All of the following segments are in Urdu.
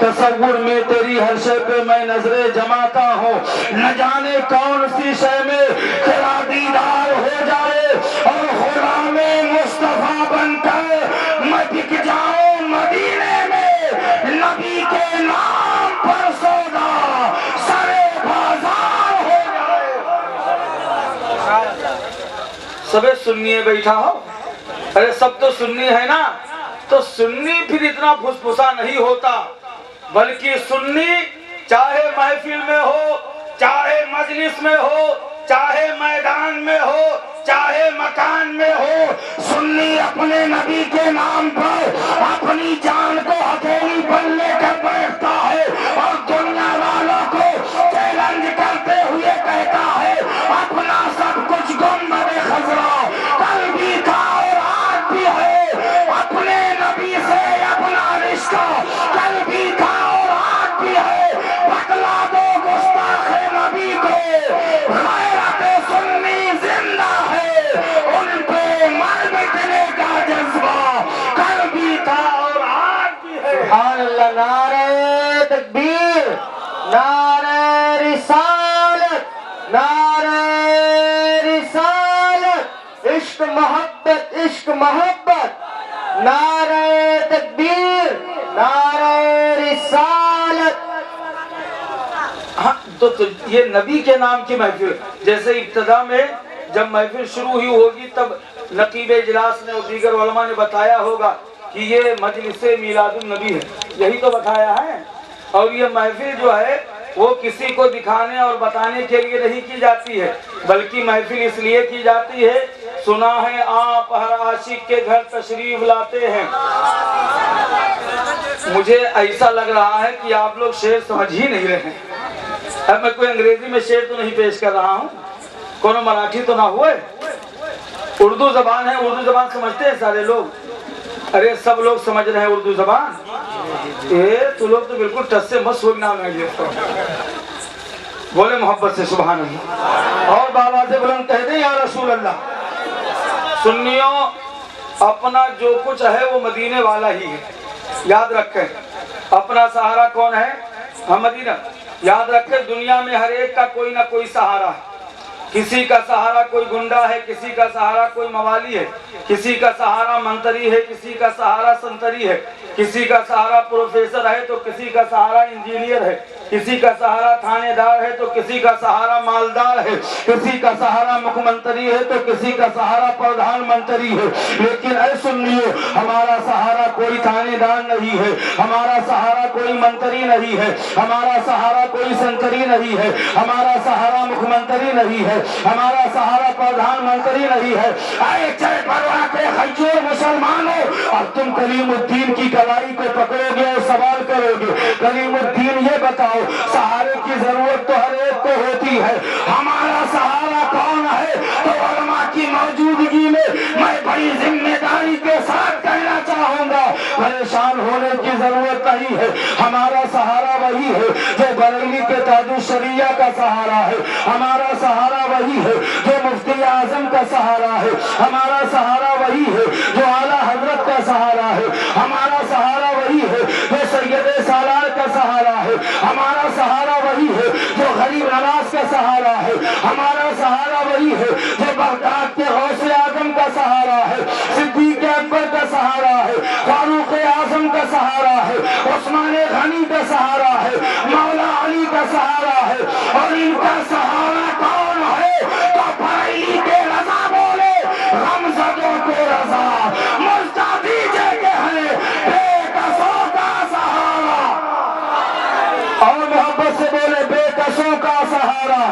تصور میں تیری ہر شے پہ میں نظریں جماتا ہوں، نہ جانے کون سی شے میں تیرا دیدار ہو جائے اور غلام مصطفیٰ بن کر میں بک جاؤں مدینے میں، نبی کے نام پر سودا سرے بازار ہو جائے۔ سبے سنی بیٹھا ہو، ارے سب تو سنی ہے نا، تو سنی پھر اتنا پھس پھسا نہیں ہوتا، بلکہ سنی چاہے محفل میں ہو، چاہے مجلس میں ہو، چاہے میدان میں ہو، چاہے مکان میں ہو، سنی اپنے نبی کے نام پر اپنی جان کو ہتھیلی پر لے کر بیٹھتا ہے اور دنیا والوں کو چیلنج کرتے ہوئے کہتا ہے اپنا سب کچھ گنبد خضرا کل بھی تھا اور آج بھی ہے، اپنے نبی سے اپنا رشتہ کل بھی تھا اور آج بھی ہے، بتلا دو گستاخ نبی کو غیرت سنی زندہ ہے، ان پہ مر مٹنے کا جذبہ کل بھی تھا اور آج بھی ہے۔ سبحان اللہ، نعرہ تکبیر، نعرہ رسالت، نعرہ رسالت، عشق محبت، عشق محبت، نعرہ تکبیر، نعرہ رسالت۔ ہاں تو یہ نبی کے نام کی محفل، جیسے ابتدا میں جب محفل شروع ہی ہوگی تب نقیب اجلاس نے اور دیگر علماء نے بتایا ہوگا کہ یہ مجلس میلاد النبی ہے، یہی تو بتایا ہے۔ اور یہ محفل جو ہے وہ کسی کو دکھانے اور بتانے کے لیے نہیں کی جاتی ہے، بلکہ محفل اس لیے کی جاتی ہے، سنا ہے آپ ہر عاشق کے گھر تشریف لاتے ہیں۔ مجھے ایسا لگ رہا ہے کہ آپ لوگ شعر سمجھ ہی نہیں رہے ہیں۔ اب میں کوئی انگریزی میں شعر تو نہیں پیش کر رہا ہوں، کونوں مراٹھی تو نہ ہوئے، اردو زبان ہے، اردو زبان سمجھتے ہیں سارے لوگ؟ ارے سب لوگ سمجھ رہے ہیں اردو زبان؟ تو لوگ تو بالکل ٹس سے مس ہو نام ہے، بولے محبت سے سبحان اللہ، اور بابا سے بلند کہہ دیں یا رسول اللہ۔ سنیوں، اپنا جو کچھ ہے وہ مدینے والا ہی ہے، یاد رکھیں۔ اپنا سہارا کون ہے؟ ہم مدینہ۔ یاد رکھیں دنیا میں ہر ایک کا کوئی نہ کوئی سہارا ہے، کسی کا سہارا کوئی گنڈا ہے، کسی کا سہارا کوئی موالی ہے، کسی کا سہارا منتری ہے، کسی کا سہارا سنتری ہے، کسی کا سہارا پروفیسر ہے تو کسی کا سہارا انجینئر ہے، کسی کا سہارا تھانے دار ہے تو کسی کا سہارا مالدار ہے، کسی کا سہارا مکھ منتری ہے تو کسی کا سہارا پردھان منتری ہے۔ لیکن اے سنیو، ہمارا سہارا کوئی تھانے دار نہیں ہے، ہمارا سہارا کوئی منتری نہیں ہے، ہمارا سہارا کوئی سنتری نہیں ہے، ہمارا سہارا مکھ منتری نہیں ہے، ہمارا سہارا پردھان منتری نہیں ہے۔ اے چھ پرواہ کے خجور مسلمانوں، اب تم کلیم الدین کی کلائی کو پکڑو گے اور سوال کرو گے، کلیم الدین یہ بتاؤ سہارے کی ضرورت تو ہر ایک کو ہوتی ہے، ہمارا سہارا کون ہے؟ تو علماء کی موجودگی میں میں بڑی ذمہ داری کے ساتھ کہنا چاہوں گا، پریشان ہونے کی ضرورت نہیں ہے، ہمارا سہارا وہی ہے جو بریلی کے تاج الشریعہ کا سہارا ہے، ہمارا سہارا وہی ہے جو مفتی اعظم کا سہارا ہے، ہمارا سہارا وہی ہے جو اعلیٰ حضرت کا سہارا ہے، ہمارا سہارا وہی ہے جو سید سالار کا سہارا ہے، ہمارا سہارا وہی ہے جو غریب نواز کا سہارا ہے، ہمارا سہارا وہی ہے جو بغداد کے غوث اعظم کا سہارا ہے، صدیق اکبر کا سہارا ہے، فاروق اعظم کا سہارا ہے، عثمان غنی کا سہارا ہے، مولا علی کا سہارا ہے، اور ان کا سہارا کون ہے؟ تو بریلی کے رضا بولے، غمزدوں کے رضا، مجتبی جگہ ہے بے کسوں کا سہارا، اور محبت سے بولے بے کسوں کا سہارا،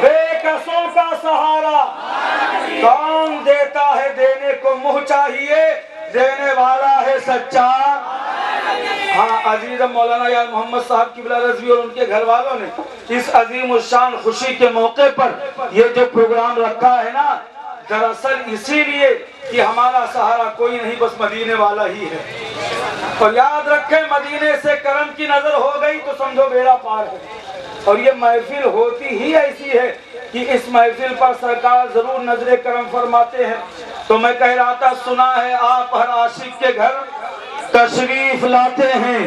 بے کسوں کا سہارا۔ کون دیتا ہے؟ دینے کو منہ چاہیے، دینے والا ہے سچا۔ ہاں عزیز مولانا یار محمد صاحب قبلہ رضوی اور ان کے گھر والوں نے اس عظیم الشان خوشی کے موقع پر یہ جو پروگرام رکھا ہے نا، دراصل اسی لیے کہ ہمارا سہارا کوئی نہیں بس مدینے والا ہی ہے۔ اور یاد رکھیں مدینے سے کرم کی نظر ہو گئی تو سمجھو بیڑا پار ہے۔ اور یہ محفل ہوتی ہی ایسی ہے کہ اس محفل پر سرکار ضرور نظر کرم فرماتے ہیں۔ تو میں کہہ رہا تھا، سنا ہے آپ ہر عاشق کے گھر تشریف لاتے ہیں،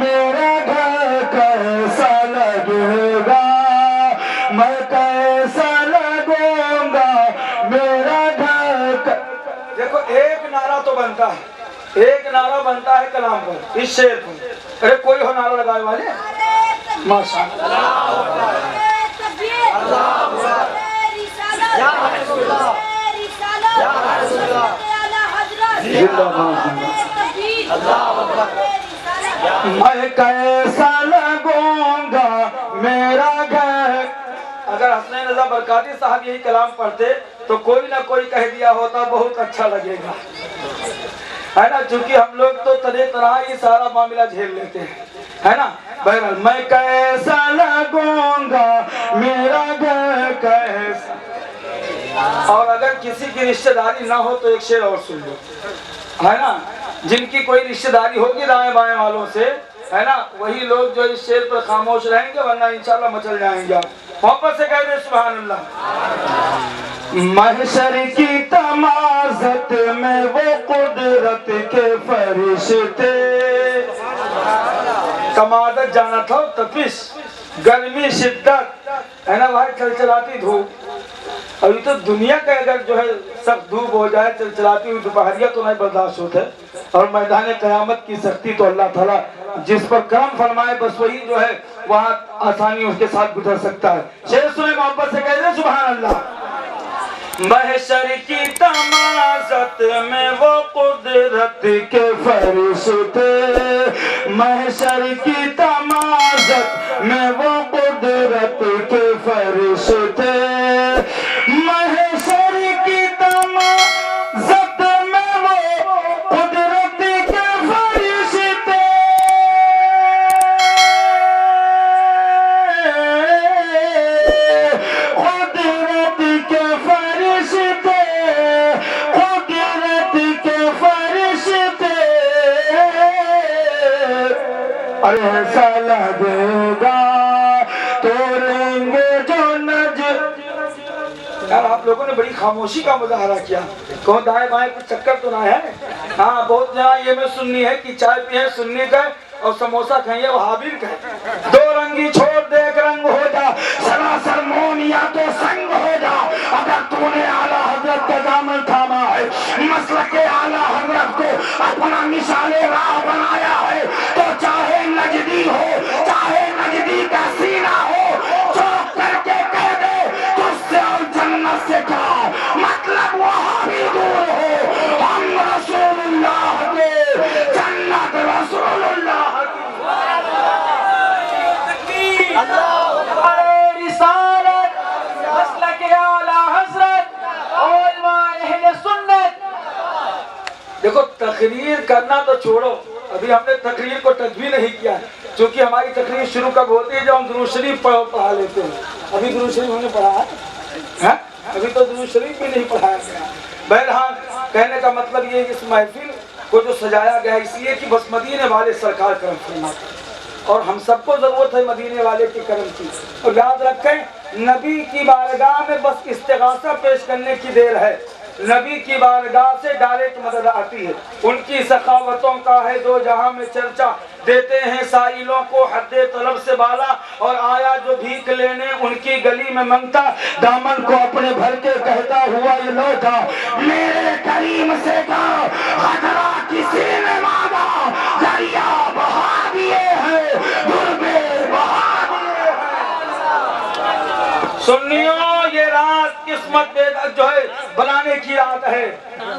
میرا گھر کیسا لگے گا، میں کیسا لگوں گا میرا گھر دیکھو ایک نعرہ تو بنتا ہے، ایک نعرہ بنتا ہے کلام پر، اس شعر پر۔ ارے کوئی ہو نعرہ لگائے والے؟ ماشاء اللہ۔ میں کیسا لگوں گا میرا گھر۔ اگر حسنین رضا برکاتی صاحب یہی کلام پڑھتے تو کوئی نہ کوئی کہہ دیا ہوتا بہت اچھا لگے گا، ہے نا، چونکہ ہم لوگ تو طرح طرح یہ سارا معاملہ جھیل لیتے ہیں، ہے نا۔ بہرحال میں کیسا لگوں گا میرا گھر کیسا۔ اور اگر کسی کی رشتہ داری نہ ہو تو ایک شعر اور سن لو، ہے نا، جن کی کوئی رشتہ داری ہوگی دائیں بائیں والوں سے، ہے نا، وہی لوگ جو اس شعر پر خاموش رہیں گے، ورنہ انشاءاللہ مچل جائیں گے۔ محبت سے کہہ دیں سبحان اللہ۔ محشر کی تمازت میں وہ قدرت کے فرشتے، تمازت جانا تھا تپش، گرمی، شدت، ہے نا بھائی، چلچلاتی دھوپ۔ ابھی تو دنیا کا اگر جو ہے سخت دھوپ ہو جائے، چلچلاتی ہوئی دوپہریہ تو نہیں برداشت ہوتا ہے، اور میدان قیامت کی سختی تو اللہ تعالیٰ جس پر کرم فرمائے بس وہی جو ہے وہاں آسانی اس کے ساتھ گزر سکتا ہے۔ شعر سنیں محبت سے کہہ دیں سبحان اللہ۔ محشر کی تمازت میں وہ قدرت کے فرشتے، محشر کی تمازت میں وہ قدرت کے فرشتے، محشر کی تمازت میں وہ قدرت کے فرشتے، قدرت کے فرشتے، قدرت کے فرشتے، ارے ایسا لگے گا توڑیں گے جو نج۔ یار آپ لوگوں نے بڑی خاموشی کا مظاہرہ کیا، کہو دائیں بائیں کچھ چکر تو نہ ہے؟ ہاں بہت جہاں یہ میں سننی ہے کہ چائے پیئے سننی کا اور سموسا کھائیے وہ حابیل کا ہے۔ دو رنگی چھوڑ دے ایک رنگ ہو جا، سراسر مون یا تو سنگ ہو جا، اگر تو نے اعلیٰ حضرت کا دامن تھاما ہے، مسلک اعلیٰ حضرت کو اپنا مثال راہ بنایا ہے، تو چاہے نجدی ہو چاہے نجدی کا سینہ ہو، چوک کر کے کہہ دے تجھ سے اور جنت سے کیا مطلب، وہاں بھی دور ہو، ہم رسول اللہ کے جنت رسول اللہ کی رسالت، مسلک اعلیٰ حضرت، علماء اہل سنت۔ دیکھو تقریر کرنا تو چھوڑو، ابھی ہم نے تقریر کو تجویز نہیں کیا ہے، چونکہ ہماری تقریر شروع کب ہوتی ہے جب ہم درود شریف پڑھا لیتے ہیں۔ ابھی درود شریف ہم نے پڑھا ہے، ابھی تو درود شریف بھی نہیں پڑھایا گیا۔ بہرحال کہنے کا مطلب یہ ہے کہ اس محفل کو جو سجایا گیا اس لیے کہ بس مدینے والے سرکار کرم فرماتے ہیں، اور ہم سب کو ضرورت ہے مدینے والے کے کرم کی۔ اور یاد رکھیں نبی کی بارگاہ میں بس استغاثہ پیش کرنے کی دیر ہے، نبی کی بارگاہ سے ڈائریکٹ مدد آتی ہے۔ ان کی سخاوتوں کا ہے دو جہاں میں چرچا، دیتے ہیں سائلوں کو حد طلب سے بالا، اور آیا جو بھیک لینے ان کی گلی میں منگتا، دامن کو اپنے بھر کے کہتا ہوا یہ لوٹا، میرے کریم سے کہا خطرہ کسی نے مانگا، دریا بہا دیے ہیں دربے بہا دیے ہیں۔ سنیوں یہ رات قسمت جو ہے بنانے کی رات ہے،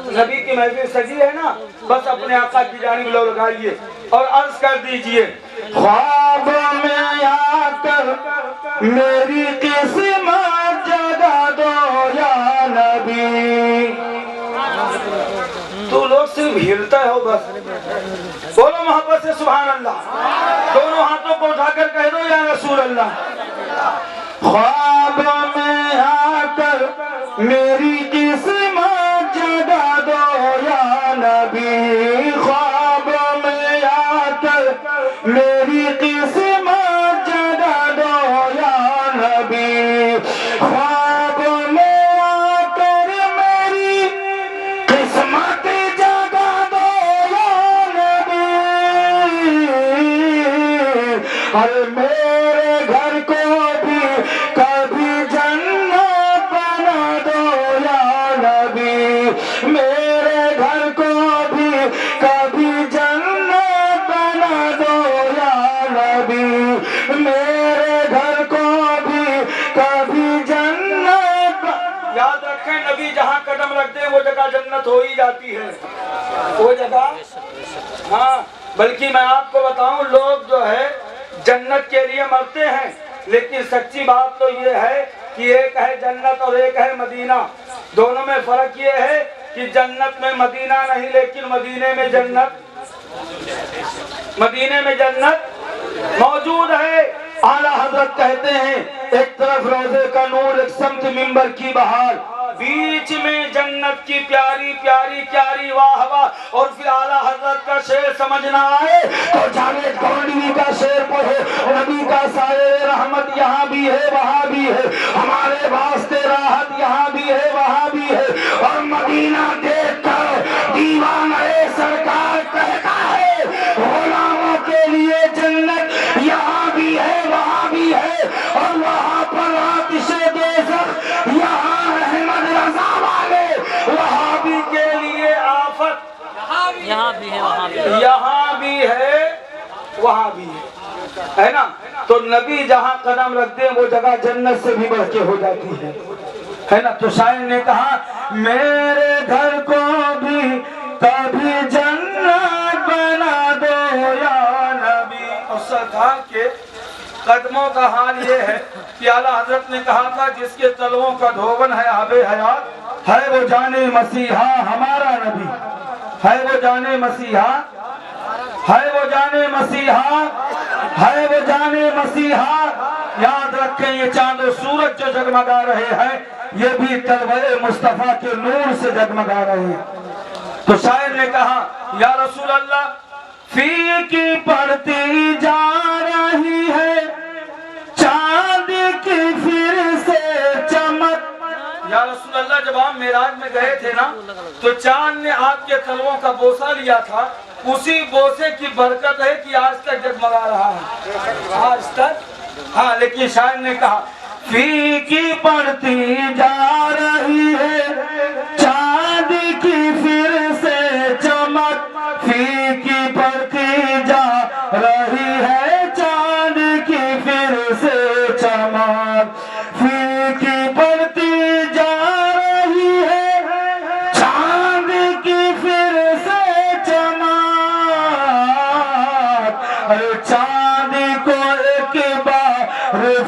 نبی کی محفل سجی ہے نا، بس اپنے آقا کی جانب لو لگائیے اور عرض کر دیجئے، خواب میں آ کر میری قسمت جگا دو یا نبی۔ تو لوگ صرف ہلتا ہو بس، بولو محبت سے سبحان اللہ، دونوں ہاتھوں کو اٹھا کر کہہ دو یا رسول اللہ۔ خواب میں آ کر میری قسمت جگا دو یا نبی، خواب میں آ کر میری قسمت جگا دو یا نبی، خواب میں آ کر میری قسمت جگا دو یا نبی، ارے میرے گھر کو بھی کبھی جنت بنا دو یا نبی، میرے گھر کو بھی کبھی جنت بنا دو یا نبی، میرے گھر کو بھی کبھی جنت۔ یاد رکھیں نبی جہاں قدم رکھتے ہیں وہ جگہ جنت ہو ہی جاتی ہے، وہ جگہ۔ ہاں بلکہ میں آپ کو بتاؤں، لوگ جو ہے جنت کے لیے مرتے ہیں، لیکن سچی بات تو یہ ہے کہ ایک ہے جنت اور ایک ہے مدینہ۔ دونوں میں فرق یہ ہے کہ جنت میں مدینہ نہیں، لیکن مدینے میں جنت موجود ہے۔ اعلیٰ حضرت کہتے ہیں ایک طرف روزے کا نور، ایک سمت منبر کی بہار، بیچ میں جنت کی پیاری پیاری پیاری واہ واہ۔ اور پھر اعلیٰ حضرت کا شعر سمجھنا آئے تو جاوید گونڈوی کا شعر پڑھو، نبی کا سایہ رحمت یہاں بھی ہے وہاں بھی ہے، ہمارے واسطے راحت یہاں بھی ہے وہاں بھی ہے۔ اور مدینہ دیکھ کر دیوانہ سرکار کہتا ہے غلاموں کے لیے جنت یہاں بھی ہے وہاں بھی ہے، اور وہاں پر آتش دوزخ، یہاں احمد رضا والے وہابی کے لیے آفت، یہاں بھی ہے وہاں بھی ہے، یہاں بھی ہے وہاں بھی ہے نا۔ تو نبی جہاں قدم رکھتے ہیں وہ جگہ جنت سے بھی بڑھ کے ہو جاتی ہے نا۔ تو شاعر نے کہا میرے گھر کو بھی کبھی جنت بنا دو یا نبی۔ اور سرکار کے قدموں کا حال یہ ہے کہ اعلیٰ حضرت نے کہا تھا جس کے تلووں کا دھوبن ہے آب حیات، ہے وہ جانے مسیحا ہمارا نبی، ہے وہ جانے مسیحا، ہے وہ جانے مسیحا، ہے وہ جانے مسیحا۔ یاد رکھیں یہ چاند و سورج جو جگمگا رہے ہیں یہ بھی تلوے مصطفیٰ کے نور سے جگمگا رہے ہیں۔ تو شاعر نے کہا یا رسول اللہ فیکی پڑتی جا رہی ہے چاند کی پھر سے چمک۔ یا رسول اللہ جب آپ معراج میں گئے تھے نا تو چاند نے آپ کے تلووں کا بوسہ لیا تھا، اسی بوسے کی برکت ہے کہ آج تک جگمگا رہا ہے، آج تک۔ ہاں لیکن شاعر نے کہا فیکی پڑتی جا رہی ہے چاند کی پھر سے چمک، فیکی پڑتی جا رہی ہے چاند کی پھر سے چمک، فیکی پڑتی جا رہی ہے چاند کی پھر سے چمک۔ ارے چاند کو ایک بار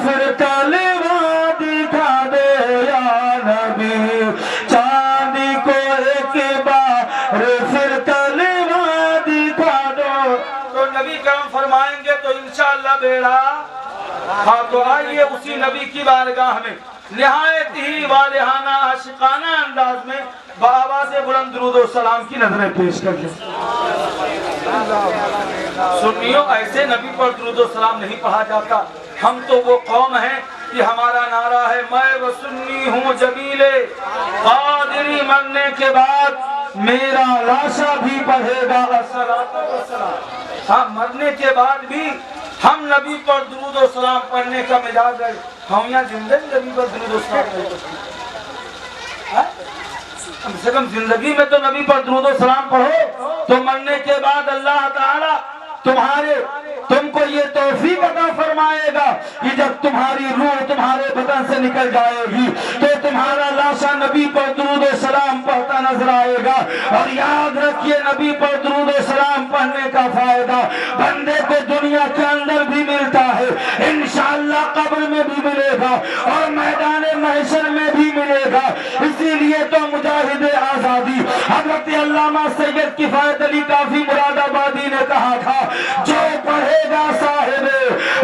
پھر تلوا دکھا دے یا نبی، چاند کو ایک بار پھر تلوا دکھا دو۔ تو نبی کرم فرمائیں گے تو انشاءاللہ بیڑا۔ ہاں تو آئیے اسی نبی کی بارگاہ میں نہایت ہی والہانہ عاشقانہ انداز میں بآواز بلند درود و سلام کی نظریں پیش کر دیں۔ سنیوں ایسے نبی پر درود و سلام نہیں پڑھا جاتا، ہم تو وہ قوم ہیں کہ ہمارا نعرہ ہے میں وہ سنی ہوں جمیل قادری، مرنے کے بعد میرا لاشا بھی پڑھے گا الصلاۃ والسلام۔ ہاں مرنے کے بعد بھی ہم نبی پر درود و سلام پڑھنے کا مزاج ہے، ہم یہاں زندگی نبی پر درود و سلام نہیں پڑھتے، کم سے کم زندگی میں تو نبی پر درود و سلام پڑھو، تو مرنے کے بعد اللہ تعالی تم کو یہ توفیق عطا فرمائے گا کہ جب تمہاری روح تمہارے بدن سے نکل جائے گی تو تمہارا لاشا نبی پر درود و سلام پڑھتا نظر آئے گا۔ اور یاد رکھیے نبی پر درود و سلام پڑھنے کا فائدہ بندے کو دنیا کے اندر بھی ملتا ہے، انشاءاللہ قبر میں بھی ملے گا اور میدان محشر میں بھی ملے گا۔ اسی لیے تو مجاہد آزادی حضرت علامہ سید کفایت علی کافی مراد آبادی نے کہا تھا جو پڑھے گا صاحب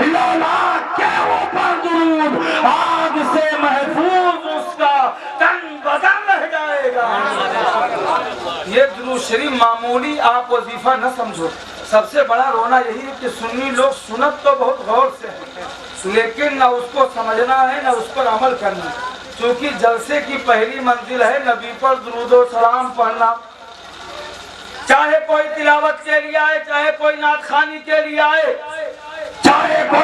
لولا کے اوپر درود آگ سے محفوظ اس کا تن بدن رہ جائے گا۔ یہ درود شریف معمولی آپ وظیفہ نہ سمجھو، سب سے بڑا رونا یہی ہے کہ سنی لوگ سنت تو بہت غور سے ہیں لیکن نہ اس کو سمجھنا ہے نہ اس پر عمل کرنا، چونکہ جلسے کی پہلی منزل ہے نبی پر درود و سلام پڑھنا۔ چاہے کوئی تلاوت کے لیے آئے، چاہے کوئی نعت خوانی کے لیے آئے، چاہے کوئی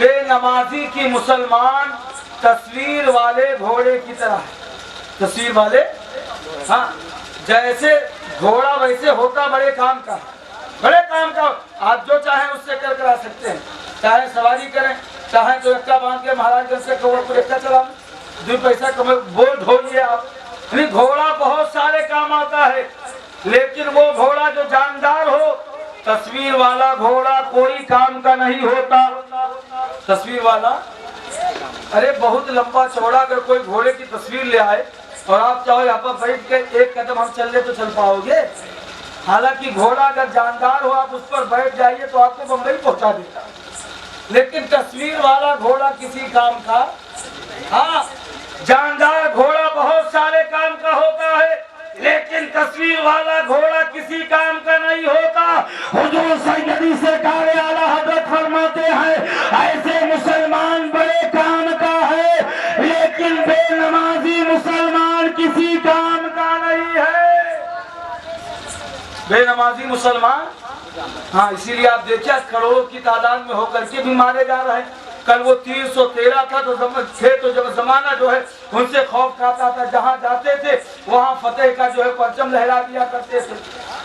بے نمازی کی مسلمان تصویر والے گھوڑے کی طرح ہے. تصویر والے ہاں جیسے گھوڑا ویسے ہوتا بڑے کام کا. بڑے کام کا آپ جو چاہیں اس سے کرا سکتے ہیں. چاہے سواری کریں, چاہے تو رکشا باندھ کے مہاراج گنج سے رکشا چلا دو پیسہ کمائے بول ڈھولیے آپ. گھوڑا بہت سارے کام آتا ہے, لیکن وہ گھوڑا جو جاندار ہو, تصویر والا گھوڑا کوئی کام کا نہیں ہوتا. تصویر والا ارے بہت لمبا چوڑا اگر کوئی گھوڑے کی تصویر لے آئے اور آپ چاہو یہاں پر بیٹھ کے ایک قدم ہم چل لے تو چل پاؤ گے. حالانکہ گھوڑا اگر جاندار ہو آپ اس پر بیٹھ جائیے تو آپ کو بمبئی پہنچا دیتا. لیکن تصویر والا گھوڑا کسی کام کا, ہاں جاندار گھوڑا بہت سارے کام کا ہوتا ہے, لیکن تصویر والا گھوڑا کسی کام کا نہیں ہوتا. حضور سیدی سرکار اعلیٰ حضرت فرماتے ہیں ایسے مسلمان بڑے کام کا ہے, لیکن بے نمازی مسلمان کسی کام کا نہیں ہے. بے نمازی مسلمان ہاں اسی لیے آپ دیکھیں کروڑوں کی تعداد میں ہو کر کے بھی مارے جا رہے ہیں. کل وہ 313 تھا تو جب زمانہ جو ہے ان سے خوف کھاتا تھا, جہاں جاتے تھے وہاں فتح کا جو ہے پرچم لہرا دیا کرتے تھے.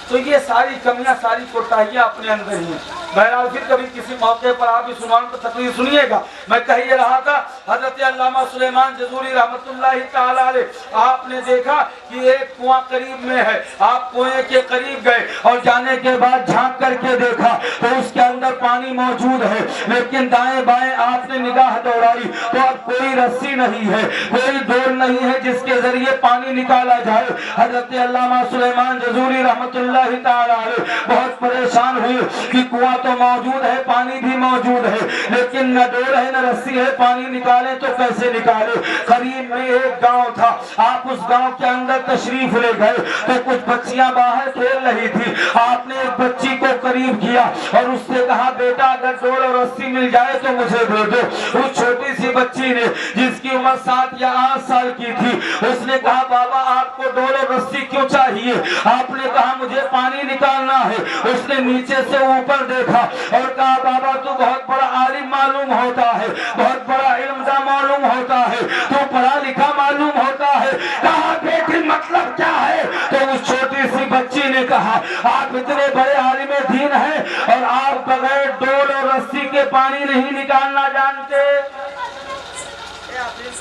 تو یہ ساری کمیاں ساری کوتاہیاں اپنے اندر ہی ہیں. بہرحال پھر کبھی کسی موقع پر آپ اس عنوان پر تقریر سنیے گا. میں کہہ یہ رہا تھا حضرت علامہ سلیمان جزوری رحمۃ اللہ تعالی علیہ, آپ نے دیکھا کہ ایک کنواں قریب میں ہے, آپ کنویں کے قریب گئے اور جانے کے بعد جھانک کر کے دیکھا تو اس کے اندر پانی موجود ہے, لیکن دائیں بائیں آپ نے نگاہ دوڑائی تو اب کوئی رسی نہیں ہے, کوئی ڈور نہیں ہے جس کے ذریعے پانی نکالا جائے. حضرت علامہ سلیمان جزوری رحمۃ اللہ تعالی علیہ بہت پریشان ہوئے کہ کنواں تو موجود ہے, پانی بھی موجود ہے, لیکن نہ ڈور ہے نہ رسی ہے, پانی نکالیں تو کیسے نکالے. قریب میں ایک گاؤں تھا, آپ اس گاؤں کے اندر تشریف لے گئے تو کچھ بچیاں باہر کھیل رہی تھی. آپ نے ایک بچی کو قریب کیا اور اس سے کہا بیٹا اگر ڈور اور رسی مل جائے تو مجھے دے دو. اس چھوٹی سی بچی نے جس کی عمر 7 یا 8 سال کی تھی, اس نے کہا بابا آپ کو ڈور اور رسی کیوں چاہیے؟ آپ نے کہا مجھے پانی نکالنا ہے. اس نے نیچے سے اوپر دیکھا اور کہا بابا تو بہت بڑا عالم معلوم ہوتا ہے, بہت بڑا علمدہ معلوم ہوتا ہے, تو پڑھا لکھا معلوم ہوتا ہے. کہا بیٹی مطلب کیا ہے؟ تو اس چھوٹی سی بچی نے کہا آپ اتنے بڑے عالم دین ہیں اور آپ بغیر ڈول اور رسی کے پانی نہیں نکالنا جانتے.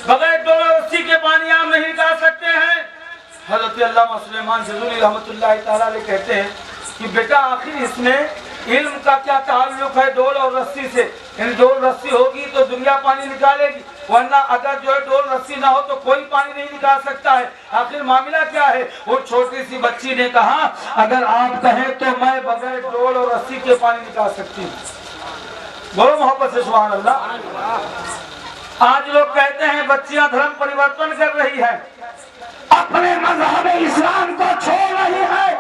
بغیر ڈول اور رسی کے پانی آپ نہیں نکال سکتے ہیں. حضرت علامہ سلیمان جزوری رحمۃ اللہ تعالی علیہ کہتے ہیں کہ بیٹا آخر اس میں علم کا کیا تعلق ہے ڈول اور رسی سے؟ یعنی ڈول رسی ہوگی تو دنیا پانی نکالے گی, ورنہ اگر جو ہے ڈول رسی نہ ہو تو کوئی پانی نہیں نکال سکتا ہے. آخر معاملہ کیا ہے؟ وہ چھوٹی سی بچی نے کہا اگر آپ کہیں تو میں بغیر ڈول اور رسی کے پانی نکال سکتی ہوں. بولو محبت سے سبحان اللہ. آج لوگ کہتے ہیں بچیاں دھرم پریورتن کر رہی ہے, اپنے مذہب اسلام کو چھوڑ رہی ہے.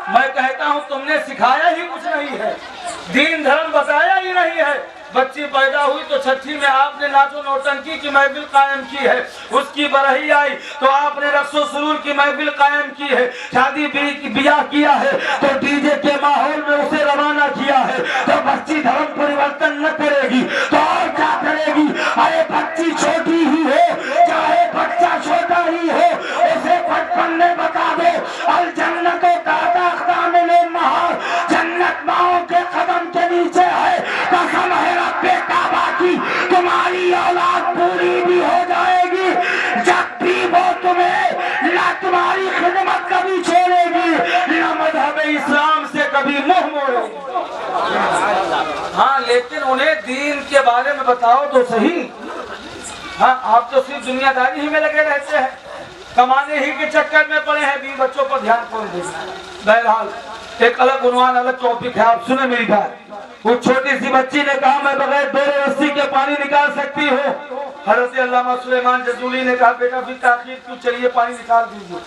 میں کہتا ہوں تم نے سکھایا ہی کچھ نہیں ہے, دین دھرم بتایا ہی نہیں ہے. بچی پیدا ہوئی تو چھٹی میں آپ نے ناچو نوٹنکی کی محفل قائم کی ہے, اس کی برہی آئی تو آپ نے رقص و سرور کی محفل قائم کی ہے, شادی بیاہ کیا ہے تو ڈی جے کے ماحول میں اسے روانہ کیا ہے. تو بچی دھرم پریورتن نہ کرے گی تو اور کیا کرے گی؟ ارے بچی چھوٹی ہی ہو چاہے بچہ چھوٹا ہی ہو, اسے بچپن میں بتا دو الجنت تحت اقدام الامہات, جنت ماؤں کے قدم کے نیچے ہے. قسم ہے رب کعبہ کی تمہاری اولاد پوری بھی ہو جائے گی جب بھی وہ تمہیں نہ تمہاری خدمت کبھی چھوڑے گی نہ مذہب اسلام سے کبھی منہ موڑے گی. ہاں لیکن انہیں دین کے بارے میں بتاؤ تو صحیح. ہاں آپ تو صرف دنیا داری ہی میں لگے رہتے ہیں, کمانے ہی کے چکر میں پڑے ہیں, بیوی بچوں پر دھیان کون دے. بہرحال ایک الگ عنوان الگ ٹاپک ہے, آپ سنیں میری بات. وہ چھوٹی سی بچی نے کہا میں بغیر ڈور رسی کے پانی نکال سکتی ہوں. حضرت علامہ سلیمان جزوری نے کہا بیٹا پھر تاخیر کیوں, چلیے پانی نکال دیجیے.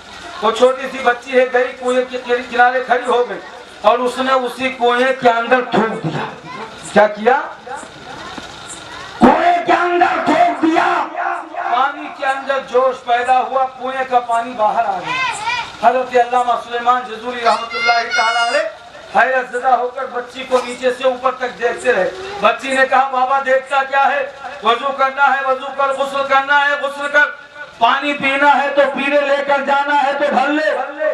وہ چھوٹی سی بچی ہے گئی کنویں کے کنارے کھڑی ہو گئی اور اس نے اسی کنویں کے اندر تھوک دیا. کیا کیا؟ کنویں کے اندر تھوک دیا. پانی کے اندر جوش پیدا ہوا, کنویں کا پانی باہر آ گیا. حضرت علامہ سلیمان جزوری رحمۃ اللہ تعالی علیہ حیرت زدہ ہو کر بچی کو نیچے سے اوپر تک دیکھتے رہے. بچی نے کہا بابا دیکھتا کیا ہے؟ وضو کرنا ہے وضو کر, غسل کرنا ہے غسل کر, پانی پینا ہے تو پینے لے کر جانا ہے تو بھر لے.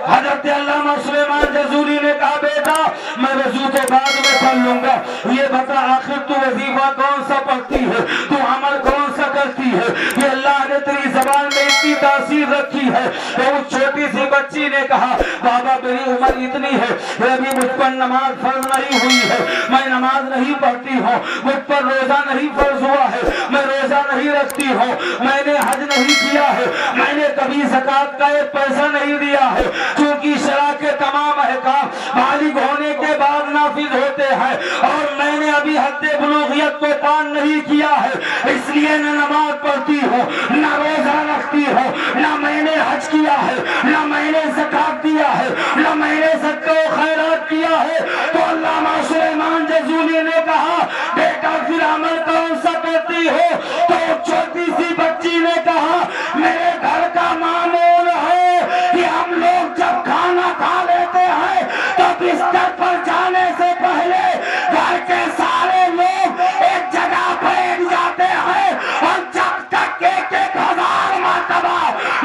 حضرت علامہ سلیمان جزوری نے کہا بیٹا میں وضو کے بعد میں پڑھ لوں گا, یہ بتا آخر تو وظیفہ کون سا پڑھتی ہے, تو عمل کون سا کرتی ہے, یہ اللہ نے تیری زبان میں اتنی تاثیر رکھی ہے. تو اس چھوٹی سی بچی نے کہا بابا میری عمر اتنی ہے, ابھی مجھ پر نماز فرض نہیں ہوئی ہے, میں نماز نہیں پڑھتی ہوں, مجھ پر روزہ نہیں فرض ہوا ہے, میں روزہ نہیں رکھتی ہوں, میں نے حج نہیں کیا ہے, میں نے کبھی زکات کا ایک پیسہ نہیں دیا ہے, کیونکہ شرع کے تمام احکام بالغ ہونے کے بعد نافذ ہوتے ہیں, اور میں نے ابھی حد بلوغیت کو پار نہیں کیا ہے, اس لیے نہ نماز پڑھتی ہوں, نہ روزہ رکھتی ہوں, نہ میں نے حج کیا ہے, نہ میں نے زکات دیا ہے, نہ میں نے صدقہ و خیرات کیا ہے. تو علامہ سلیمان جزولی نے کہا بیٹا پھر عمل کون سا کرتی ہو؟ تو چھوٹی سی بچی نے کہا میرے گھر کا معمول ہے کہ ہم لوگ جب کھانا کھا لیتے ہیں تو بستر پر جانے سے پہلے گھر کے سارے لوگ ایک جگہ بیٹھ جاتے ہیں, اور جب تک 1000 مرتبہ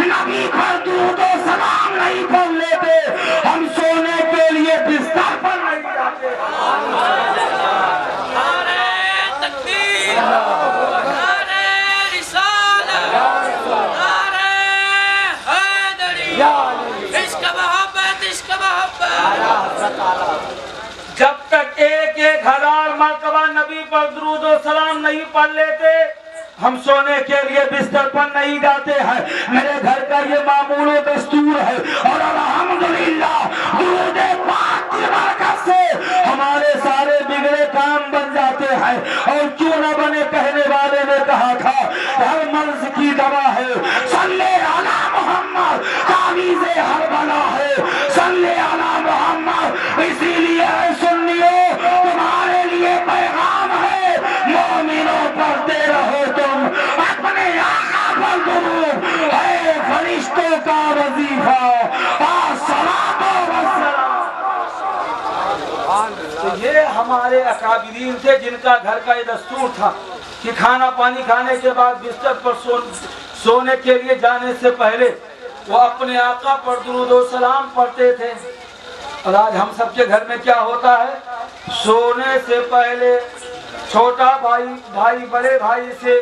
نبی پر درود و سلام نہیں پڑھ لیتے ہم سونے کے لیے بستر پر نہیں جاتے. جب تک 1000 مرتبہ نبی پر درود و سلام نہیں پڑھ لیتے ہم سونے کے لیے بستر پر نہیں جاتے ہیں. میرے گھر کا یہ معمول و دستور ہے, اور الحمدللہ درود پاک کی برکت سے ہمارے سارے بگڑے کام بن جاتے ہیں. اور کیوں نہ بنے, کہنے والے نے کہا تھا ہر مرض کی دوا ہے صلی علی محمد, تعویذ ہر بلا ہے صلی علی محمد. اسی لیے سنیو تمہارے لیے پیغام ہے, مومنوں پڑھتے رہو تم اپنے آقا پر درود, اے فرشتوں کا وظیفہ الصلاۃ والسلام. تو یہ ہمارے اکابرین تھے جن کا گھر کا یہ دستور تھا کہ کھانا پانی کھانے کے بعد بستر پر سونے کے لیے جانے سے پہلے وہ اپنے آقا پر درود و سلام پڑھتے تھے. اور آج ہم سب کے گھر میں کیا ہوتا ہے, سونے سے پہلے چھوٹا بھائی بڑے بھائی سے,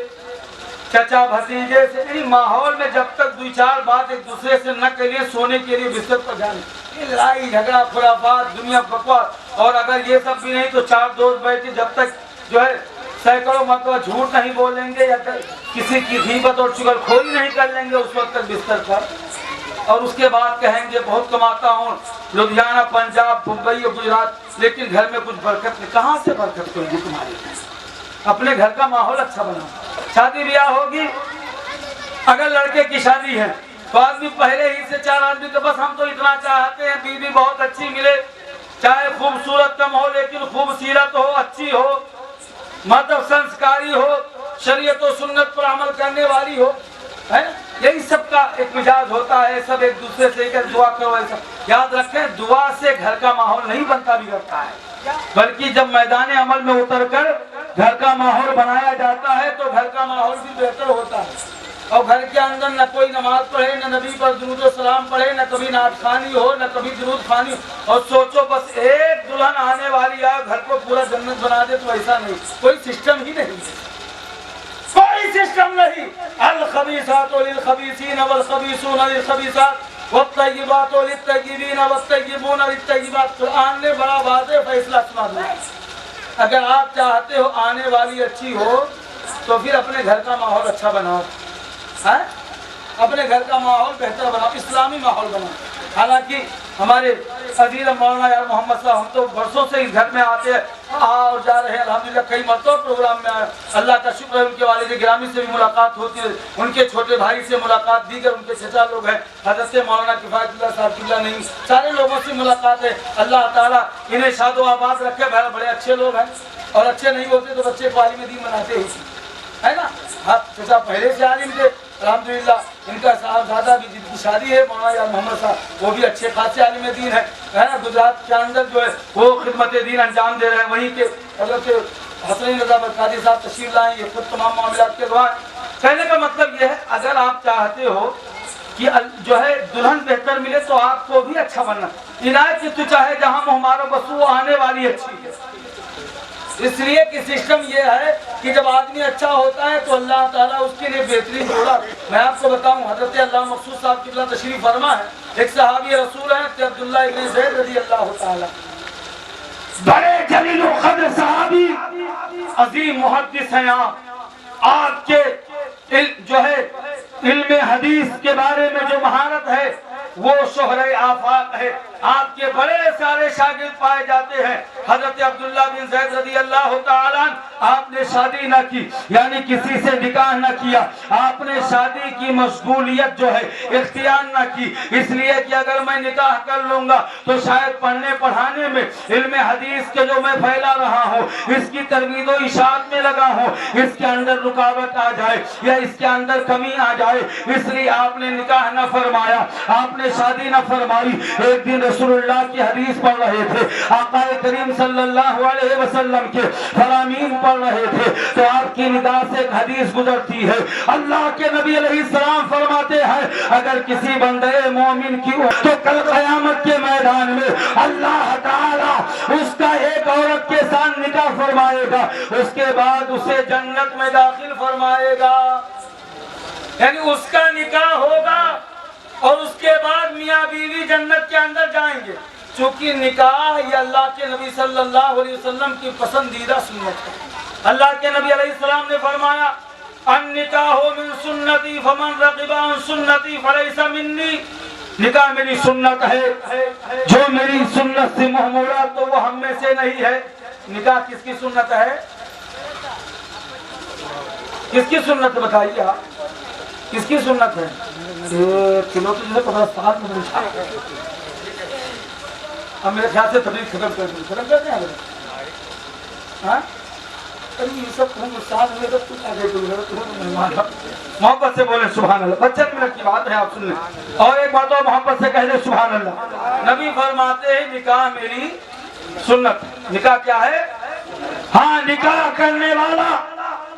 چچا بھتیجے سے, یعنی ماحول میں جب تک 2-4 بات ایک دوسرے سے نہ کریے سونے کے لیے بستر پر جانے, یہ لڑائی جھگڑا خرافات دنیا بکواس. اور اگر یہ سب بھی نہیں تو 4 دوست بیٹھے جب تک جو ہے سینکڑوں مرتبہ جھوٹ نہیں بولیں گے یا کسی کی غیبت اور چغلخوری نہیں کر لیں گے اس وقت تک بستر پر, اور اس کے بعد کہیں گے بہت کماتا ہوں لدھیانہ پنجاب ممبئی اور گجرات, لیکن گھر میں کچھ برکت نہیں. کہاں سے برکت ہوگی تمہاری؟ اپنے گھر کا ماحول اچھا بناؤ. شادی بیاہ ہوگی, اگر لڑکے کی شادی ہے تو آدمی پہلے ہی سے 4 آدمی تو بس ہم تو اتنا چاہتے ہیں بیوی بہت اچھی ملے, چاہے خوبصورت کم ہو لیکن خوبصیرت ہو, اچھی ہو, مطلب سنسکاری ہو, شریعت و سنت پر عمل کرنے والی ہو. یہی سب کا ایک مزاج ہوتا ہے, سب ایک دوسرے سے کہ دعا کرو. ایسا یاد رکھیں دعا سے گھر کا ماحول نہیں بنتا بگڑتا ہے, بلکہ جب میدان عمل میں اتر کر گھر کا ماحول بنایا جاتا ہے تو گھر کا ماحول بھی بہتر ہوتا ہے. اور گھر کے اندر نہ کوئی نماز پڑھے, نہ نبی پر درود و سلام پڑھے, نہ کبھی نعت خوانی ہو, نہ کبھی درود خوانی ہو. اور سوچو بس ایک دلہن آنے والی آئے گھر کو پورا جنت بنا دے, تو ایسا نہیں, کوئی سسٹم ہی نہیں, کوئی سسٹم نہیں. الخبیثات للخبیثین والخبیثون للخبیثات والطیبات للطیبین والطیبون للطیبات. قرآن نے بڑا واضح فیصلہ سنا دیا. اگر آپ چاہتے ہو آنے والی اچھی ہو تو پھر اپنے گھر کا ماحول اچھا بناؤ, اپنے گھر کا ماحول بہتر بناؤ, اسلامی ماحول بناؤ. حالانکہ ہمارے عزیز مولانا یار محمد صاحب ہم تو برسوں سے اس گھر میں آتے ہیں, اور جا رہے ہیں الحمدللہ, کئی مرتبہ پروگرام میں آئے. اللہ کا شکر ہے ان کے والد گرامی سے بھی ملاقات ہوتی ہے, ان کے چھوٹے بھائی سے ملاقات, دیگر ان کے چچا لوگ ہیں حضرت مولانا کفایت اللہ صاحب اللہ نہیں, سارے لوگوں سے ملاقات ہے. اللہ تعالیٰ انہیں شاد و آباد رکھے. بڑے اچھے لوگ ہیں, اور اچھے نہیں ہوتے تو بچے کو عالم دین بناتے ہی ہے نا. چچا پہلے سے عالم تھے, الحمدللہ ان کا صاحبزادہ بھی جن کی شادی ہے مولانا محمد صاحب، وہ بھی اچھے خاصے عالم دین ہے نا، گجرات کے اندر جو ہے وہ خدمت دین انجام دے رہے ہیں۔ وہیں کے حضرت حسین رضا برقادری صاحب تشریف لائیں، یہ خود تمام معاملات کے دعائیں۔ کہنے کا مطلب یہ ہے اگر آپ چاہتے ہو کہ جو ہے دلہن بہتر ملے تو آپ کو بھی اچھا بننا، عنایت کی تو چاہے جہاں ہمارا بسو آنے والی اچھی ہے۔ اس لیے کہ سسٹم یہ ہے کہ جب آدمی اچھا ہوتا ہے تو اللہ تعالیٰ اس کے لیے بہترین جوڑا۔ میں آپ کو بتاؤں حضرت اللہ مقصود صاحب کی تشریف فرما ہے، ایک صحابی رسول ہیں کہ عبداللہ ابن زید رضی اللہ تعالیٰ، بڑے جلیل و قدر صحابی، عظیم محدث ہیں آپ کے جو ہے علم حدیث کے بارے میں جو مہارت ہے وہ شہرِ آفاق ہے۔ آپ کے بڑے سارے شاگرد پائے جاتے ہیں۔ حضرت عبداللہ بن زید رضی اللہ تعالیٰ آپ نے شادی نہ کی، یعنی کسی سے نکاح نہ کیا، آپ نے شادی کی مشغولیت جو ہے اختیار نہ کی، اس لیے کہ اگر میں نکاح کر لوں گا تو شاید پڑھنے پڑھانے میں علم حدیث کے جو میں پھیلا رہا ہوں، اس کی ترویج و اشاعت میں لگا ہوں، اس کے اندر رکاوٹ آ جائے یا اس کے اندر کمی آ جائے، اس لیے آپ نے نکاح نہ فرمایا، آپ نے شادی نہ فرمائی۔ ایک دن رسول اللہ کی حدیث پڑھ رہے تھے، آقا کریم صلی اللہ علیہ وسلم کے فرامین پڑھ رہے تھے تو آپ کی نگاہ سے ایک حدیث گزرتی ہے۔ اللہ کے نبی علیہ السلام فرماتے ہیں اگر کسی بندے مومن کی تو کل قیامت کے میدان میں اللہ تعالیٰ اس کا ایک عورت کے ساتھ نکاح فرمائے گا، اس کے بعد اسے جنت میں داخل فرمائے گا، یعنی اس کا نکاح ہوگا اور اس کے بعد میاں بیوی جنت کے اندر جائیں گے۔ چونکہ نکاح یہ اللہ کے نبی صلی اللہ علیہ وسلم کی پسندیدہ سنت ہے۔ اللہ کے نبی علیہ السلام نے فرمایا النکاح من سنتی فمن رغب عن سنتی فلیس منی، نکاح میری سنت ہے، جو میری سنت سے منہ موڑا تو وہ ہم میں سے نہیں ہے۔ نکاح کس کی سنت ہے؟ کس کی سنت بتائیے آپ، کس کی سنت ہے؟ کلو تو جسے 50 سال میں پوچھا، اب میرے خیال سے تبلیغ ختم کر دیں، ختم کر دیں ہاں یہ سب سال میں تو کچھ آگے محبت سے بولیں سبحان اللہ۔ 25 منٹ کی بات ہے، آپ سن لیں، اور ایک بات اور محبت سے کہہ دیں سبحان اللہ۔ نبی فرماتے ہیں نکاح میری سنت۔ نکاح کیا ہے؟ ہاں، نکاح کرنے والا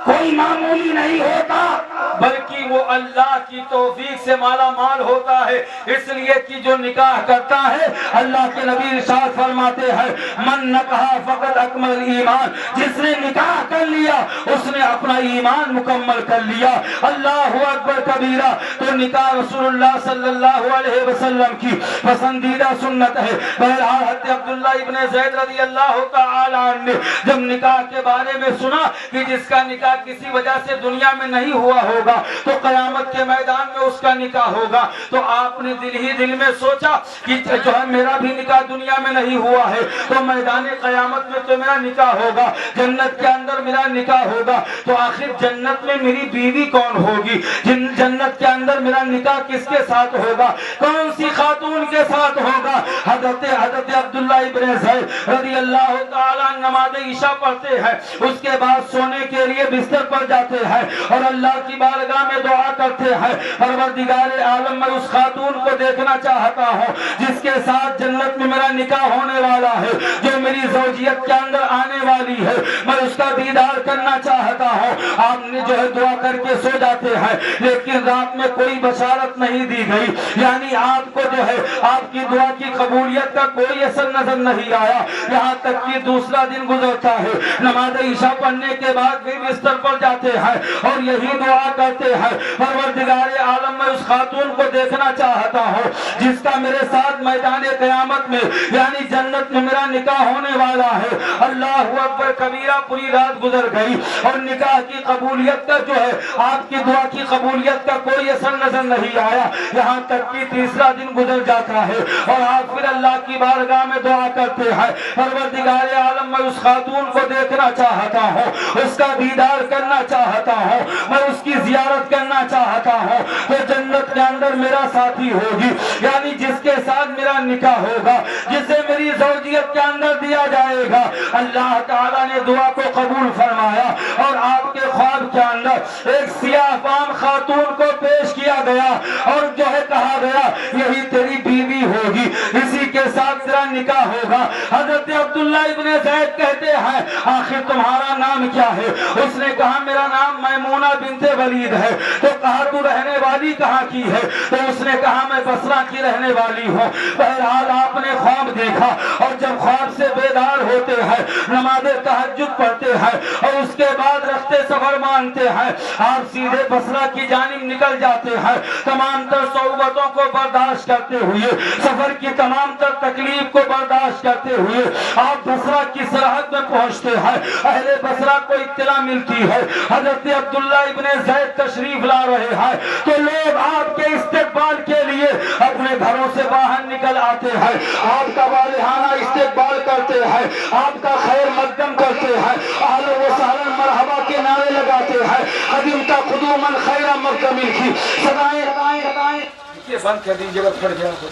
کوئی معمولی نہیں ہوتا بلکہ وہ اللہ کی توفیق سے مالا مال ہوتا ہے، اس لیے کہ جو نکاح کرتا ہے اللہ کے نبی ارشاد فرماتے ہیں من نکاح فقط اکمل ایمان، جس نے نکاح کر لیا اس نے اپنا ایمان مکمل کر لیا۔ اللہ اکبر کبیرہ۔ تو نکاح رسول اللہ صلی اللہ علیہ وسلم کی پسندیدہ سنت ہے۔ بہرحال حضرت عبداللہ ابن زید رضی اللہ تعالیٰ عنہ نے جب نکاح کے بارے میں سنا کہ جس کا نکاح کسی وجہ سے دنیا میں نہیں ہوا ہوگا تو قیامت کے میدان میں اس کا نکاح ہوگا، تو آپ نے دل ہی دل میں سوچا کہ جو ہے میرا بھی نکاح دنیا میں نہیں ہوا ہے تو میدان قیامت میں تو میرا نکاح ہوگا، جنت کے اندر میرا نکاح ہوگا، تو آخر جنت میں میری بیوی کون ہوگی، جنت کے اندر میرا نکاح کس کے ساتھ ہوگا، کون سی خاتون کے ساتھ ہوگا؟ حضرت عبداللہ ابن زید رضی اللہ تعالیٰ نماز عشاء پڑھتے ہیں، اس کے بعد سونے کے لیے بستر پر جاتے ہیں اور اللہ کی بارگاہ میں دعا کرتے ہیں پروردگار عالم میں اس خاتون کو دیکھنا چاہتا ہوں جس کے ساتھ جنت میں میرا نکاح ہونے والا ہے، جو میری زوجیت کے اندر آنے والی ہے، میں اس کا دیدار کرنا چاہتا ہوں۔ آپ نے جو ہے دعا کر کے سو جاتے ہیں لیکن رات میں کوئی بشارت نہیں دی گئی، یعنی آپ کو جو ہے آپ کی دعا کی قبولیت کا کوئی اثر نظر نہیں آیا، یہاں تک کہ دوسرا دن گزرتا ہے، نماز عشاء پڑھنے کے بعد بھی بستر پر جاتے ہیں اور یہی دعا کرتے ہیں پروردگار عالم میں اس خاتون کو دیکھنا چاہتا ہوں جس کا میرے ساتھ میدان قیامت میں یعنی جنت میں میرا نکاح ہونے والا ہے۔ اللہ اکبر کبیرہ۔ پوری رات گزر گئی اور نکاح کی قبولیت کا جو ہے آپ کی دعا کی قبولیت کا کوئی اثر نظر نہیں آیا، یہاں تک کہ تیسرا دن گزر جاتا ہے اور آپ پھر اللہ کی بارگاہ میں دعا کرتے ہیں پروردگار عالم میں اس خاتون کو دیکھنا چاہتا ہوں، اس کا دیدار کرنا چاہتا ہوں، میں اس کی زیارت کرنا چاہتا ہوں، تو جنت کے اندر میرا ساتھی ہوگی، یعنی جس کے ساتھ میرا نکاح ہوگا، جسے میری زوجیت کے اندر دیا جائے گا۔ اللہ تعالیٰ نے دعا کو قبول فرمایا اور آپ کے خواب کے اندر ایک سیاہ فام خاتون کو پیش کیا گیا اور جو ہے کہا گیا یہی تیری بیوی ہوگی، اسی کے ساتھ تیرا نکاح ہوگا۔ حضرت عبداللہ ابن زید کہتے ہیں آخر تمہارا نام کیا ہے؟ اس نے کہا میرا نام میمونہ بنت ولید ہے۔ تو کہا تو رہنے والی کہاں کی ہے؟ تو اس نے کہا میں بصرہ کی رہنے والی ہوں۔ بہرحال آپ نے خواب دیکھا اور جب خواب سے بیدار ہوتے ہیں نماز تہجد پڑھتے ہیں اور اس کے بعد رخت سفر مانتے ہیں، آپ سیدھے بصرہ کی جانب نکل جاتے ہیں، تمام تر صعوبتوں کو برداشت کرتے ہوئے، سفر کی تمام تر تکلیف کو برداشت کرتے ہوئے آپ بصرہ کی سرحد میں پہنچتے ہیں۔ اہل بصرہ کو اطلاع ملتی ہے حضرت عبداللہ ابن زید تشریف لا رہے ہیں تو لوگ آپ کے استقبال کے لیے اپنے گھروں سے باہر نکل آتے ہیں، آپ کا والہانہ استقبال کرتے ہیں، آپ کا خیر مقدم کرتے ہیں، اہلا و سہلا مرحبا کے نعرے لگاتے ہیں، قدمت قدوما خیر مقدم کی صدائیں یہ بند کر دیجیے گا پھٹ گیا ہو۔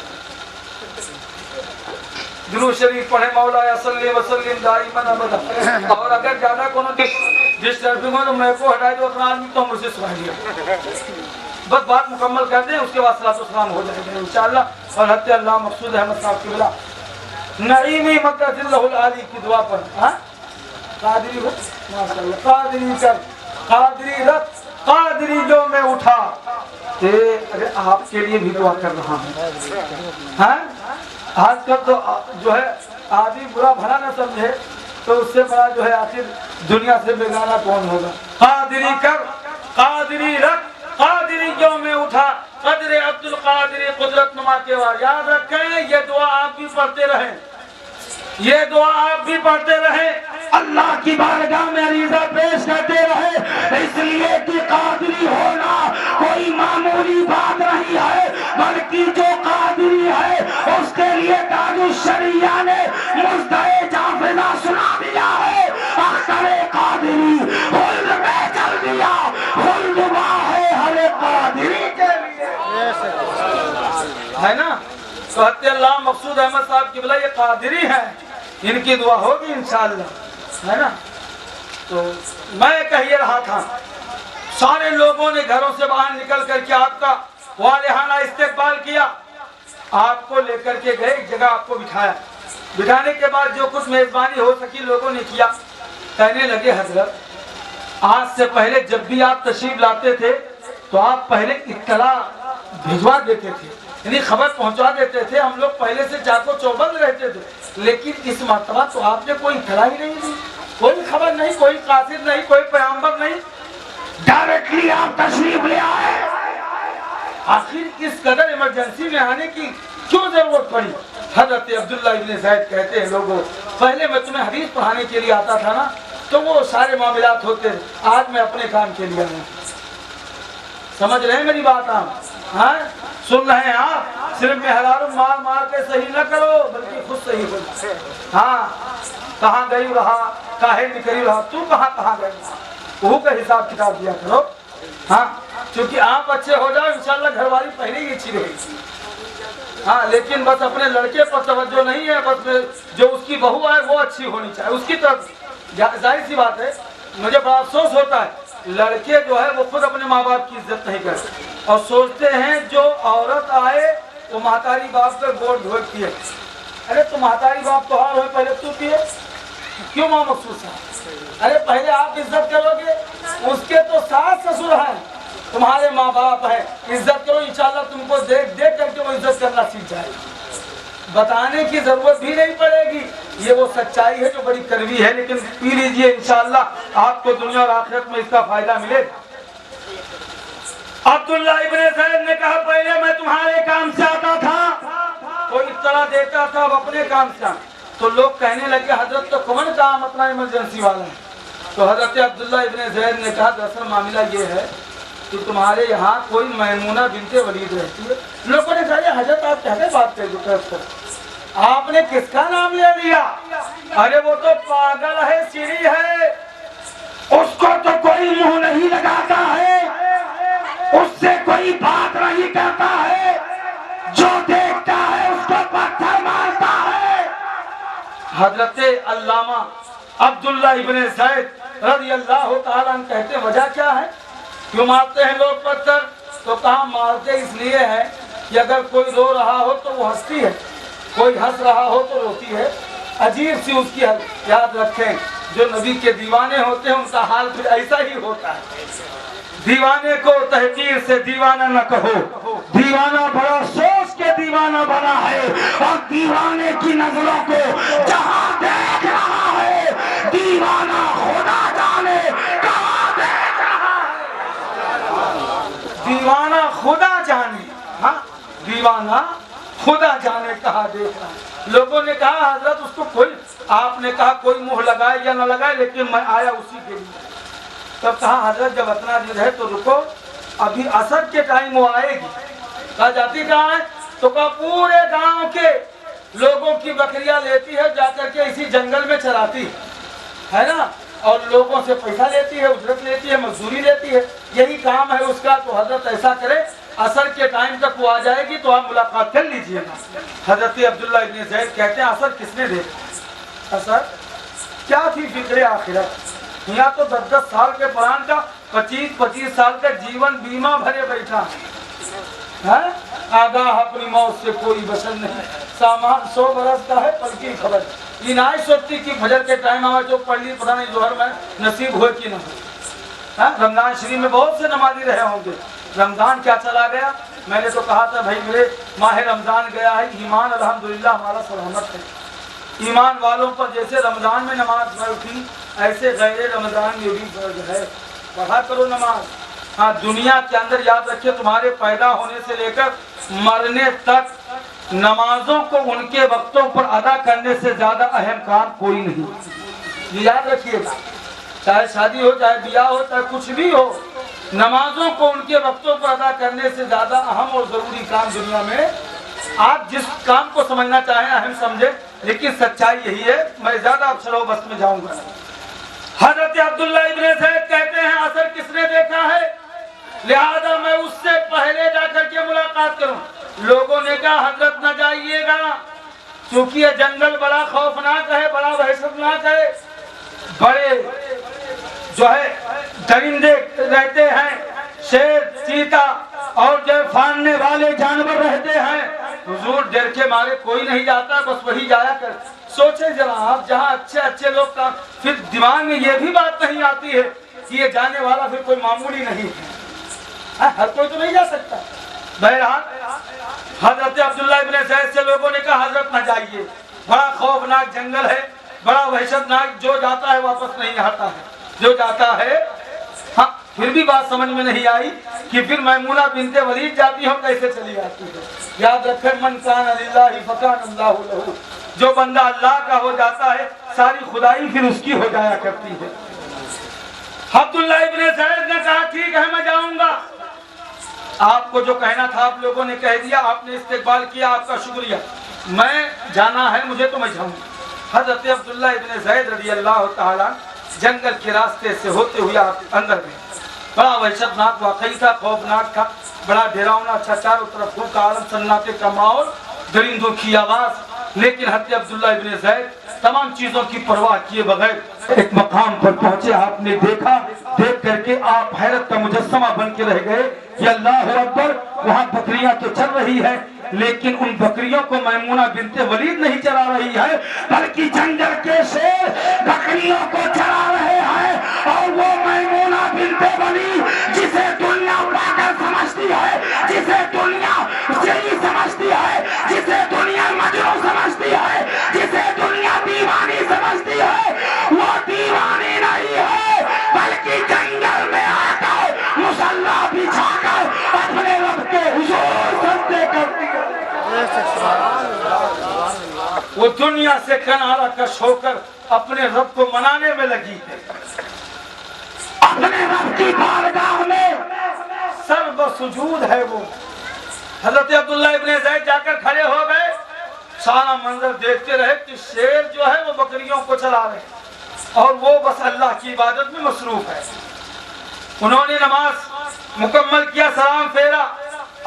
درود شریف پڑھے مولا صلی وسلم دائما ابدا۔ اور اگر زیادہ کو ڈسٹربنگ ہو تو میں کو ہٹائی دو اپنا آدمی تو مجھ سے سنائیے، بس بات مکمل کر دیں اس کے بعد صلاۃ والسلام ہو جائے گا انشاءاللہ۔ اور حضرت اللہ مقصود احمد صاحب کی بلا نعیمی مقدس اللہ العالی کی دعا پر قادری ہو ماشاءاللہ، قادری کر قادری رکھ قادری جو میں اٹھا ارے آپ کے لیے بھی دعا کر رہا ہوں۔ آج کل تو جو ہے آدمی برا بھلا نہ سمجھے تو اس سے بڑا جو ہے آخر دنیا سے بیگانہ کون ہوگا۔ قادری کر قادری رکھ قادری جو میں اٹھا قدر عبد القادر قدرت نما کے بعد یاد رکھیں یہ دعا آپ بھی پڑھتے رہیں، یہ دعا آپ بھی پڑھتے رہیں، اللہ کی بارگاہ میں عریضہ پیش کرتے رہے، اس لیے کہ قادری ہونا کوئی معمولی بات نہیں ہے بلکہ جو قادری ہے اس کے لیے تاج الشریعہ نے مزدہ جافزہ سنا دیا ہے، اختر قادری خلد میں چل دیا، خلد ہے ہر قادری کے لیے ہے نا۔ تو حضرت اللہ مقصود احمد صاحب کی بلا یہ قادری ہیں، ان کی دعا ہوگی انشاءاللہ ہے نا۔ تو میں کہیے رہا تھا سارے لوگوں نے گھروں سے باہر نکل کر کے آپ کا والہانہ استقبال کیا، آپ کو لے کر کے گئے ایک جگہ آپ کو بٹھایا، بٹھانے کے بعد جو کچھ میزبانی ہو سکی لوگوں نے کیا، کہنے لگے حضرت آج سے پہلے جب بھی آپ تشریف لاتے تھے تو آپ پہلے اطلاع بھجوا دیتے تھے، یعنی خبر پہنچا دیتے تھے، ہم لوگ پہلے سے چاقو چوبند رہتے تھے، لیکن اس مرتبہ تو آپ نے کوئی اطلاع ہی نہیں دی، کوئی خبر نہیں، کوئی قاصد نہیں، کوئی پیغمبر نہیں، ڈائریکٹلی آپ تشریف لے آئے۔ آخر اس قدر ایمرجنسی میں آنے کی کیوں ضرورت پڑی؟ حضرت عبداللہ ابن زید کہتے ہیں لوگوں پہلے میں تمہیں حدیث پڑھانے کے لیے آتا تھا نا تو وہ سارے معاملات ہوتے، آج میں اپنے کام کے لیے آیا۔ سمجھ رہے ہیں میری بات آپ؟ ہاں سن رہے ہیں آپ؟ صرف محرار مار مار کے صحیح نہ کرو بلکہ خود صحیح ہو۔ ہاں کہاں گئی رہا کاہے نکلی رہا تو کہاں گئی وہ کا حساب کتاب دیا کرو۔ ہاں کیونکہ آپ اچھے ہو جاؤ انشاءاللہ گھر والی پہلے ہی اچھی رہے گی۔ ہاں لیکن بس اپنے لڑکے پر توجہ نہیں ہے، بس جو اس کی بہو ہے وہ اچھی ہونی چاہیے اس کی طرف۔ ظاہر سی بات ہے مجھے بڑا افسوس ہوتا ہے لڑکے جو ہے وہ خود اپنے ماں باپ کی عزت نہیں کرتے اور سوچتے ہیں جو عورت آئے وہ مہتاری باپ کا گوڑ دھوتی ہے۔ ارے تو مہتاری باپ تو ہار ہوئے پہلے تو پیے کیوں ماں مخصوص ہے؟ ارے پہلے آپ عزت کرو گے، اس کے تو ساس سسر ہیں، تمہارے ماں باپ ہیں، عزت کرو انشاءاللہ تم کو دیکھ دیکھ کر کے وہ عزت کرنا سیکھ جائے گی، بتانے کی ضرورت بھی نہیں پڑے گی۔ یہ وہ سچائی ہے جو بڑی کڑوی ہے لیکن پی لیجئے انشاءاللہ آپ کو دنیا اور آخرت میں اس کا فائدہ ملے گا۔ عبداللہ ابن زید نے کہا پہلے میں تمہارے کام سے آتا تھا، کوئی اطلاع دیتا تھا، اب اپنے کام سے آتا۔ تو لوگ کہنے لگے حضرت تو کون کام اپنا ایمرجنسی والا ہے؟ تو حضرت عبداللہ ابن زید نے کہا دراصل معاملہ یہ ہے کہ تمہارے یہاں کوئی میمونہ بنت ولید رہتی ہے۔ لوگوں نے کہا حضرت آپ کہتے بات کر آپ نے کس کا نام لے لیا؟ ارے وہ تو پاگل ہے، سیڑھی ہے، اس کو تو کوئی منہ نہیں لگاتا ہے، اس سے کوئی بات نہیں کرتا ہے، جو دیکھتا ہے اس کو پتھر مارتا ہے۔ حضرت علامہ عبداللہ ابن زید رضی اللہ تعالیٰ عنہ کہتے وجہ کیا ہے؟ کیوں مارتے ہیں لوگ پتھر؟ تو کہا مارتے اس لیے ہے کہ اگر کوئی رو رہا ہو تو وہ ہنستی ہے، کوئی ہنس رہا ہو تو روتی ہے، عجیب سی اس کی حالت۔ یاد رکھیں جو نبی کے دیوانے ہوتے ہیں ان کا حال پھر ایسا ہی ہوتا ہے۔ دیوانے کو تحقیر سے دیوانہ نہ کہو، دیوانہ بڑا سوچ کے دیوانہ بنا ہے، اور دیوانے کی نظروں کو جہاں دیکھ رہا ہے دیوانہ خدا جانے کہاں دیکھ رہا ہے۔ دیوانہ خدا جانے، ہاں دیوانہ خدا جانے کہاں دیکھ رہا ہے۔ لوگوں نے کہا حضرت اس کو کوئی، آپ نے کہا کوئی منہ لگائے یا نہ لگائے لیکن میں آیا اسی کے لیے۔ تب کہا حضرت جب اتنا دیر ہے تو رکو، ابھی عصر کے ٹائم وہ آئے گی۔ کہا جاتی کہاں ہے؟ تو کہا پورے گاؤں کے لوگوں کی بکریاں لیتی ہے، جا کر کے اسی جنگل میں چراتی ہے نا، اور لوگوں سے پیسہ لیتی ہے، اجرت لیتی ہے، مزدوری لیتی ہے، یہی کام ہے اس کا۔ تو حضرت ایسا کرے عصر کے ٹائم تک وہ آ جائے گی تو آپ ملاقات کر لیجئے گا۔ حضرت عبداللہ ابن زید کہتے ہیں عصر کس نے دیکھا؟ عصر کیا تھی فکر آخرت؟ یہاں تو 10-10 سال کے پران کا 25-25 سال کا جیون بیمہ بھرے بیٹھا ہے، آگاہ اپنی موت سے کوئی بشر نہیں، سامان 100 برس کا ہے پل کی خبر۔ یہ نہ سوچتی کہ فجر کے ٹائم آئے جو پڑھ لی پتہ نہیں ظہر میں نصیب ہوئے کہ نہ ہو۔ رمضان شریف میں بہت سے نمازی رہے ہوں گے، رمضان کیا چلا گیا؟ میں نے تو کہا تھا بھائی میرے ماہ رمضان گیا ہے، ایمان الحمدللہ ہمارا سلامت ہے۔ ایمان والوں پر جیسے رمضان میں نماز فرض تھی ایسے غیر رمضان میں بھی فرض ہے، پڑھا کرو نماز۔ ہاں دنیا کے اندر یاد رکھے تمہارے پیدا ہونے سے لے کر مرنے تک نمازوں کو ان کے وقتوں پر ادا کرنے سے زیادہ اہم کام کوئی نہیں، یہ یاد رکھیے گا۔ چاہے شادی ہو، چاہے بیاہ ہو، چاہے کچھ بھی ہو، نمازوں کو ان کے وقتوں پر ادا کرنے سے زیادہ اہم اور ضروری کام دنیا میں، آپ جس کام کو سمجھنا چاہیں اہم سمجھیں، لیکن سچائی یہی ہے۔ میں زیادہ افسر و بس میں جاؤں گا۔ حضرت عبداللہ ابن زید کہتے ہیں عصر کس نے دیکھا ہے، لہذا میں اس سے پہلے جا کر کے ملاقات کروں۔ لوگوں نے کہا حضرت نہ جائیے گا، کیونکہ یہ جنگل بڑا خوفناک ہے، بڑا وحشتناک ہے، بڑے جو ہے درندے رہتے ہیں، شیر، چیتا اور جو پھاڑنے والے جانور رہتے ہیں۔ حضور ڈر کے مارے کوئی نہیں جاتا، بس وہی جایا کر۔ سوچیں ذرا آپ جہاں اچھے اچھے لوگ کا، پھر دماغ میں یہ بھی بات نہیں آتی ہے کہ یہ جانے والا پھر کوئی معمولی نہیں ہے، ہر کوئی تو نہیں جا سکتا۔ بہرحال حضرت عبداللہ ابن زید سے لوگوں نے کہا حضرت نہ جائیے، بڑا خوفناک جنگل ہے، بڑا وحشتناک، جو جاتا ہے واپس نہیں آتا ہے، جو جاتا ہے۔ ہاں پھر بھی بات سمجھ میں نہیں آئی کہ پھر میمونہ بنت ولید جاتی ہو کیسے چلی جاتی ہے۔ یاد رکھیں من کان للہ فکان اللہ لہ، جو بندہ اللہ کا ہو جاتا ہے ساری خدائی پھر اس کی ہو جایا کرتی ہے۔ عبداللہ ابن زید نے کہا ٹھیک ہے میں جاؤں گا، آپ کو جو کہنا تھا آپ لوگوں نے کہہ دیا، آپ نے استقبال کیا، آپ کا شکریہ، میں جانا ہے مجھے تو میں جاؤں گا۔ حضرت عبداللہ ابن زید رضی اللہ تعالیٰ جنگل کے راستے سے ہوتے ہوئے اندر گئے۔ بڑا وحشتناک واقعی تھا، خوفناک تھا، بڑا ڈراؤنا، اچھا چاروں طرف پھول کا عالم، سناٹے کا ماحول، درندوں کی آواز، لیکن حضرت عبداللہ ابن زید تمام چیزوں کی پرواہ کیے بغیر ایک مقام پر پہنچے۔ آپ نے دیکھا، دیکھ کر کے آپ حیرت کا مجسمہ بن کے رہ گئے کہ اللہ اکبر، وہاں بکریاں تو چل رہی ہے لیکن ان بکریوں کو میمونہ بنت ولید نہیں چرا رہی ہے، بلکہ جنگل کے شیر بکریوں کو چرا رہے ہیں، اور وہ میمونہ بنت ولید جسے دنیا پاگل سمجھتی ہے، جسے دنیا شری سمجھتی ہے، جسے دنیا مجنون سمجھتی ہے، جسے دنیا دیوانی سمجھتی ہے، وہ دیوانی نہیں ہے بلکہ جنگل میں آ کر مصلی بچھا کر اپنے رب کے حضور سجدے کرتی ہے۔ وہ دنیا سے کنارہ کش ہو کر اپنے رب کو منانے میں لگی ہے، اپنے رب کی بارگاہ میں سر بسجود ہے وہ۔ حضرت عبداللہ ابن زید جا کر کھڑے ہو گئے، سارا منظر دیکھتے رہے کہ شیر جو ہے وہ بکریوں کو چلا رہے اور وہ بس اللہ کی عبادت میں مصروف ہے۔ انہوں نے نماز مکمل کیا، سلام پھیرا۔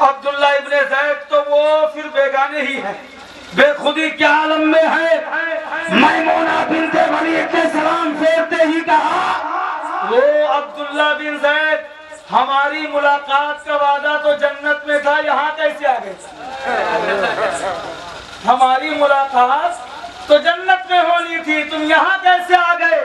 عبداللہ ابن زید تو وہ پھر بیگانے ہی ہیں، بے خودی کے عالم میں ہے. میمونہ بنت ولید نے سلام پھیرتے ہی کہا وہ عبداللہ بن زید ہماری ملاقات کا وعدہ تو جنت میں تھا, یہاں کیسے آ گئے؟ ہماری ملاقات تو جنت میں ہونی تھی, تم یہاں کیسے آ گئے؟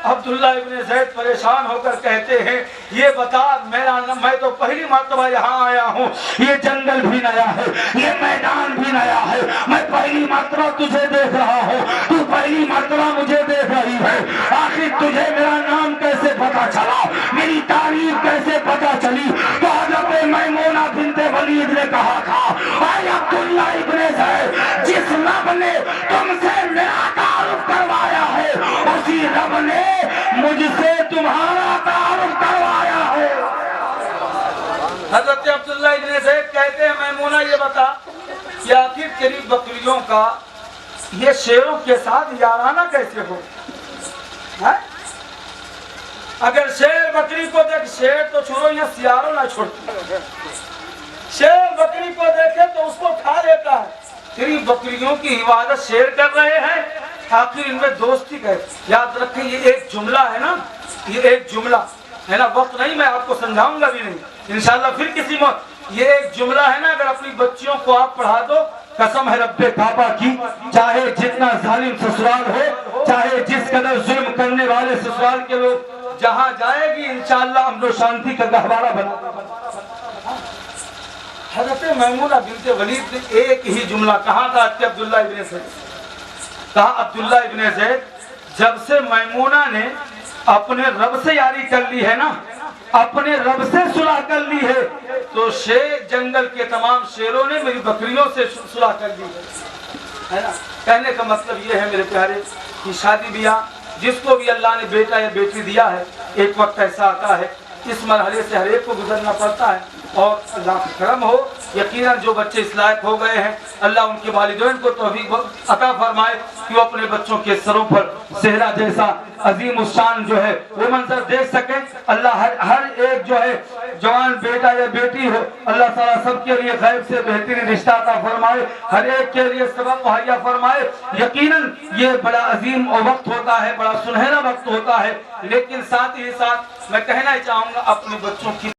عبداللہ ابن زید پریشان ہو کر کہتے ہیں یہ بتا, میں تو پہلی مرتبہ یہاں آیا ہوں, یہ جنگل بھی نیا ہے, یہ میدان بھی نیا ہے, میں پہلی مرتبہ تجھے دیکھ رہا ہوں, تو پہلی مرتبہ مجھے دیکھ رہی ہے, آخر تجھے میرا نام کیسے پتا چلا, میری تعریف کیسے پتا چلی؟ تو حضرت میمونہ بنت ولید نے کہا تھا اے عبداللہ ابن زید, جس رب نے تم سے میرا تعارف کروایا ہے اسی رب نے مجھ سے تمہارا تعارف کروایا ہے. حضرت عبداللہ ابن زید کہتے ہیں میمونہ یہ بتا کہ آخر تیری بکریوں کا یہ شیروں کے ساتھ یارانہ کیسے ہو؟ اگر شیر بکری کو دیکھ, شیر تو چھوڑو یہ سیاروں نہ چھوڑتی, شیر بکری کو دیکھے تو اس کو کھا لیتا ہے, تیری بکریوں کی حفاظت شیر کر رہے ہیں, آخر ان میں دوستی کا ہے. یاد رکھیں یہ ایک جملہ ہے نا, یہ ایک جملہ ہے نا, وقت نہیں میں آپ کو سمجھاؤں گا بھی نہیں انشاءاللہ پھر کسی موقع. یہ ایک جملہ ہے نا, اگر اپنی بچیوں کو آپ پڑھا دو, قسم ہے رب کعبہ کی, چاہے جتنا ظالم سسرال ہو, چاہے جس قدر ظلم کرنے والے سسرال کے لوگ, جہاں جائے گی انشاءاللہ امن و شانتی کا گہوارہ بنا. حضرت میمونہ بنت ولید نے ایک ہی جملہ کہا تھا عبداللہ ابن زید, کہا عبداللہ ابن زید جب سے میمونہ نے اپنے رب سے یاری کر لی ہے نا, اپنے رب سے صلح کر لی ہے, تو شیر جنگل کے تمام شیروں نے میری بکریوں سے صلح کر لی ہے نا. کہنے کا مطلب یہ ہے میرے پیارے کہ شادی بیاہ جس کو بھی اللہ نے بیٹا یا بیٹی دیا ہے, ایک وقت ایسا آتا ہے اس مرحلے سے ہر ایک کو گزرنا پڑتا ہے, اور اللہ کا کرم ہو یقیناً جو بچے اس لائق ہو گئے ہیں اللہ ان کے والدین کو توفیق عطا فرمائے کہ وہ اپنے بچوں کے سروں پر صحرا جیسا عظیم الشان جو ہے وہ منظر دیکھ سکیں. اللہ ہر ایک جو ہے جوان بیٹا یا بیٹی ہو, اللہ تعالیٰ سب کے لیے غیب سے بہترین رشتہ عطا فرمائے, ہر ایک کے لیے سبب مہیا فرمائے. یقیناً یہ بڑا عظیم وقت ہوتا ہے, بڑا سنہرا وقت ہوتا ہے, لیکن ساتھ ہی ساتھ میں کہنا چاہوں گا اپنے بچوں کی